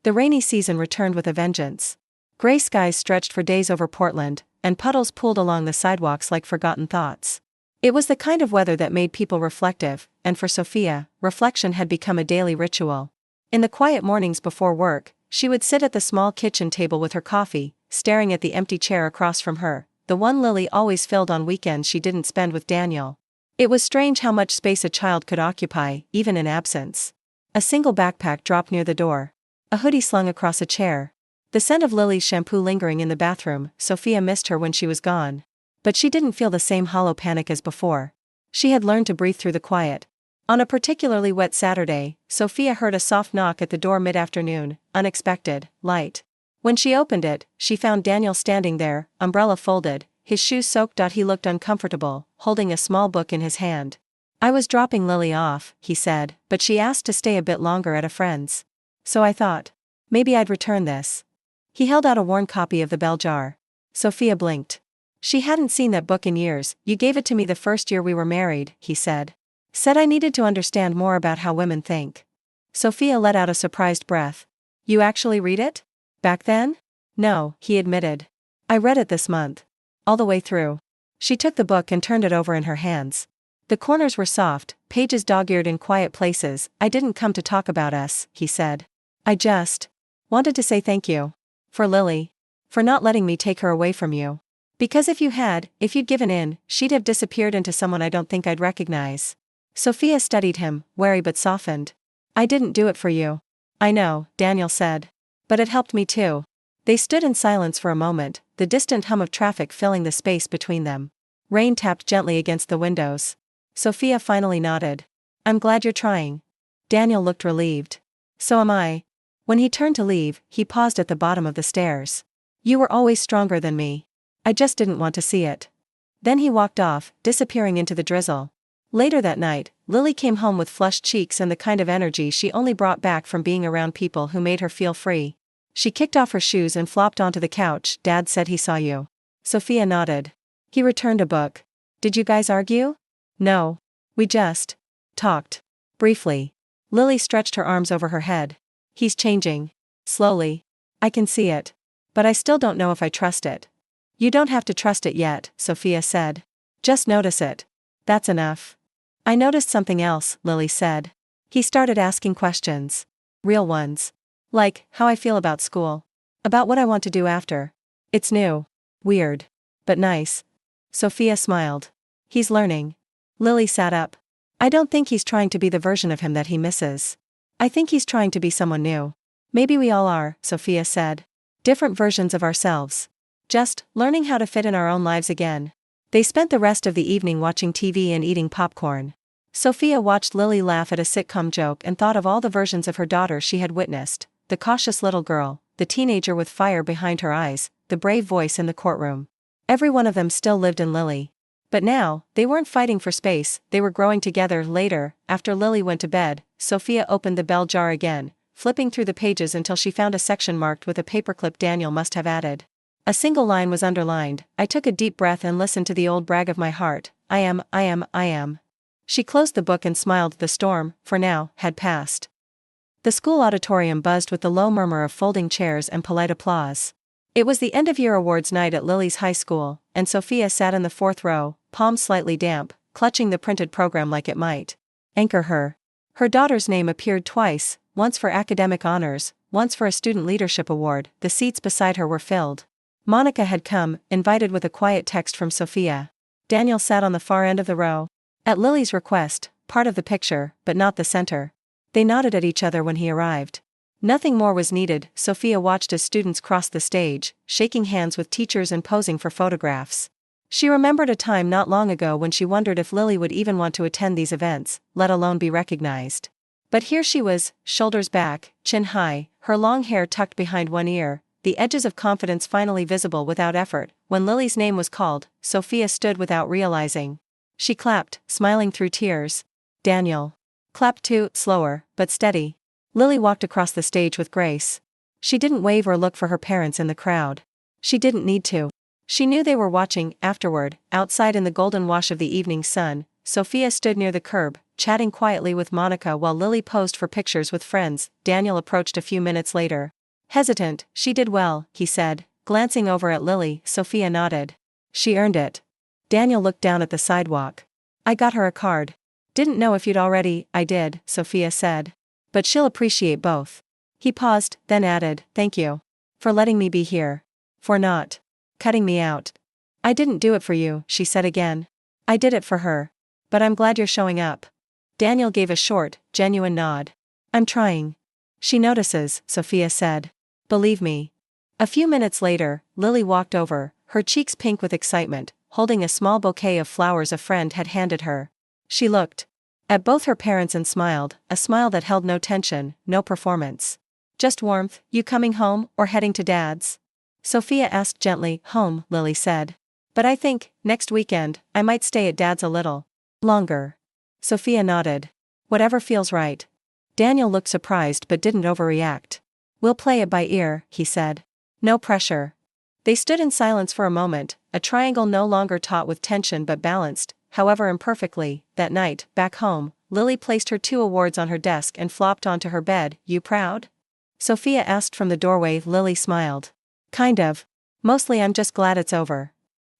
The rainy season returned with a vengeance. Gray skies stretched for days over Portland, and puddles pooled along the sidewalks like forgotten thoughts. It was the kind of weather that made people reflective, and for Sofia, reflection had become a daily ritual. In the quiet mornings before work, she would sit at the small kitchen table with her coffee, staring at the empty chair across from her, the one Lily always filled on weekends she didn't spend with Daniel. It was strange how much space a child could occupy, even in absence. A single backpack dropped near the door. A hoodie slung across a chair. The scent of Lily's shampoo lingering in the bathroom. Sofia missed her when she was gone. But she didn't feel the same hollow panic as before. She had learned to breathe through the quiet. On a particularly wet Saturday, Sofia heard a soft knock at the door mid-afternoon, unexpected, light. When she opened it, she found Daniel standing there, umbrella folded, his shoes soaked. He looked uncomfortable, holding a small book in his hand. I was dropping Lily off, he said, but she asked to stay a bit longer at a friend's. So I thought, maybe I'd return this. He held out a worn copy of The Bell Jar. Sofia blinked. She hadn't seen that book in years. You gave it to me the first year we were married, he said. Said I needed to understand more about how women think. Sofia let out a surprised breath. You actually read it? Back then? No, he admitted. I read it this month. All the way through. She took the book and turned it over in her hands. The corners were soft, pages dog-eared in quiet places. I didn't come to talk about us, he said. I just wanted to say thank you. For Lily. For not letting me take her away from you. Because if you'd given in, she'd have disappeared into someone I don't think I'd recognize. Sofia studied him, wary but softened. I didn't do it for you. I know, Daniel said. But it helped me too. They stood in silence for a moment, the distant hum of traffic filling the space between them. Rain tapped gently against the windows. Sofia finally nodded. I'm glad you're trying. Daniel looked relieved. So am I. When he turned to leave, he paused at the bottom of the stairs. You were always stronger than me. I just didn't want to see it. Then he walked off, disappearing into the drizzle. Later that night, Lily came home with flushed cheeks and the kind of energy she only brought back from being around people who made her feel free. She kicked off her shoes and flopped onto the couch. Dad said he saw you. Sofia nodded. He returned a book. Did you guys argue? No. We just talked. Briefly. Lily stretched her arms over her head. He's changing. Slowly. I can see it. But I still don't know if I trust it. You don't have to trust it yet, Sofia said. Just notice it. That's enough. I noticed something else, Lily said. He started asking questions. Real ones. Like, how I feel about school. About what I want to do after. It's new. Weird. But nice. Sofia smiled. He's learning. Lily sat up. I don't think he's trying to be the version of him that he misses. I think he's trying to be someone new. Maybe we all are, Sofia said. Different versions of ourselves. Just learning how to fit in our own lives again. They spent the rest of the evening watching TV and eating popcorn. Sofia watched Lily laugh at a sitcom joke and thought of all the versions of her daughter she had witnessed, the cautious little girl, the teenager with fire behind her eyes, the brave voice in the courtroom. Every one of them still lived in Lily. But now, they weren't fighting for space, they were growing together. Later, after Lily went to bed, Sofia opened the bell jar again, flipping through the pages until she found a section marked with a paperclip Daniel must have added. A single line was underlined. I took a deep breath and listened to the old brag of my heart. I am. She closed the book and smiled. The storm, for now, had passed. The school auditorium buzzed with the low murmur of folding chairs and polite applause. It was the end-of-year awards night at Lily's high school, and Sofia sat in the fourth row, palms slightly damp, clutching the printed program like it might anchor her. Her daughter's name appeared twice, once for academic honors, once for a student leadership award. The seats beside her were filled. Monica had come, invited with a quiet text from Sofia. Daniel sat on the far end of the row. At Lily's request, part of the picture, but not the center. They nodded at each other when he arrived. Nothing more was needed. Sofia watched as students crossed the stage, shaking hands with teachers and posing for photographs. She remembered a time not long ago when she wondered if Lily would even want to attend these events, let alone be recognized. But here she was, shoulders back, chin high, her long hair tucked behind one ear, the edges of confidence finally visible without effort. When Lily's name was called, Sofia stood without realizing. She clapped, smiling through tears. Daniel clapped too, slower, but steady. Lily walked across the stage with grace. She didn't wave or look for her parents in the crowd. She didn't need to. She knew they were watching. Afterward, outside in the golden wash of the evening sun, Sofia stood near the curb, chatting quietly with Monica while Lily posed for pictures with friends. Daniel approached a few minutes later. Hesitant, she did well, he said, glancing over at Lily. Sofia nodded. She earned it. Daniel looked down at the sidewalk. I got her a card. Didn't know if you'd already. I did, Sofia said. But she'll appreciate both. He paused, then added, thank you. For letting me be here. For not cutting me out. I didn't do it for you, she said again. I did it for her. But I'm glad you're showing up. Daniel gave a short, genuine nod. I'm trying. She notices, Sofia said. Believe me. A few minutes later, Lily walked over, her cheeks pink with excitement, holding a small bouquet of flowers a friend had handed her. She looked at both her parents and smiled, a smile that held no tension, no performance. Just warmth. You coming home, or heading to Dad's? Sofia asked gently. Home, Lily said. But I think, next weekend, I might stay at Dad's a little longer. Sofia nodded. Whatever feels right. Daniel looked surprised but didn't overreact. We'll play it by ear, he said. No pressure. They stood in silence for a moment, a triangle no longer taut with tension but balanced, however imperfectly. That night, back home, Lily placed her 2 awards on her desk and flopped onto her bed. You proud? Sofia asked from the doorway. Lily smiled. Kind of. Mostly I'm just glad it's over.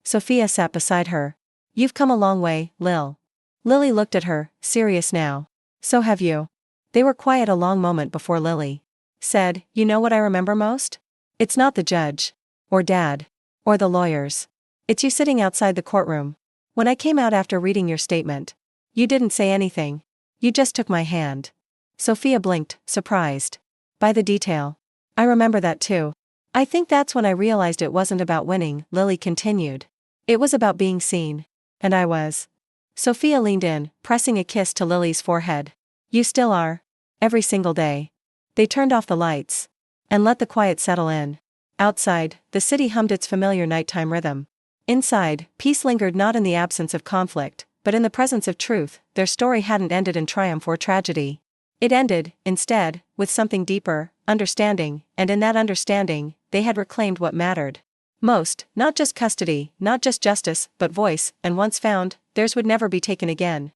Sofia sat beside her. You've come a long way, Lil. Lily looked at her, serious now. So have you. They were quiet a long moment before Lily said, you know what I remember most? It's not the judge. Or Dad. Or the lawyers. It's you sitting outside the courtroom. When I came out after reading your statement. You didn't say anything. You just took my hand. Sofia blinked, surprised by the detail. I remember that too. I think that's when I realized it wasn't about winning, Lily continued. It was about being seen. And I was. Sofia leaned in, pressing a kiss to Lily's forehead. You still are. Every single day. They turned off the lights. And let the quiet settle in. Outside, the city hummed its familiar nighttime rhythm. Inside, peace lingered not in the absence of conflict, but in the presence of truth. Their story hadn't ended in triumph or tragedy. It ended, instead, with something deeper, understanding, and in that understanding, they had reclaimed what mattered most, not just custody, not just justice, but voice, and once found, theirs would never be taken again.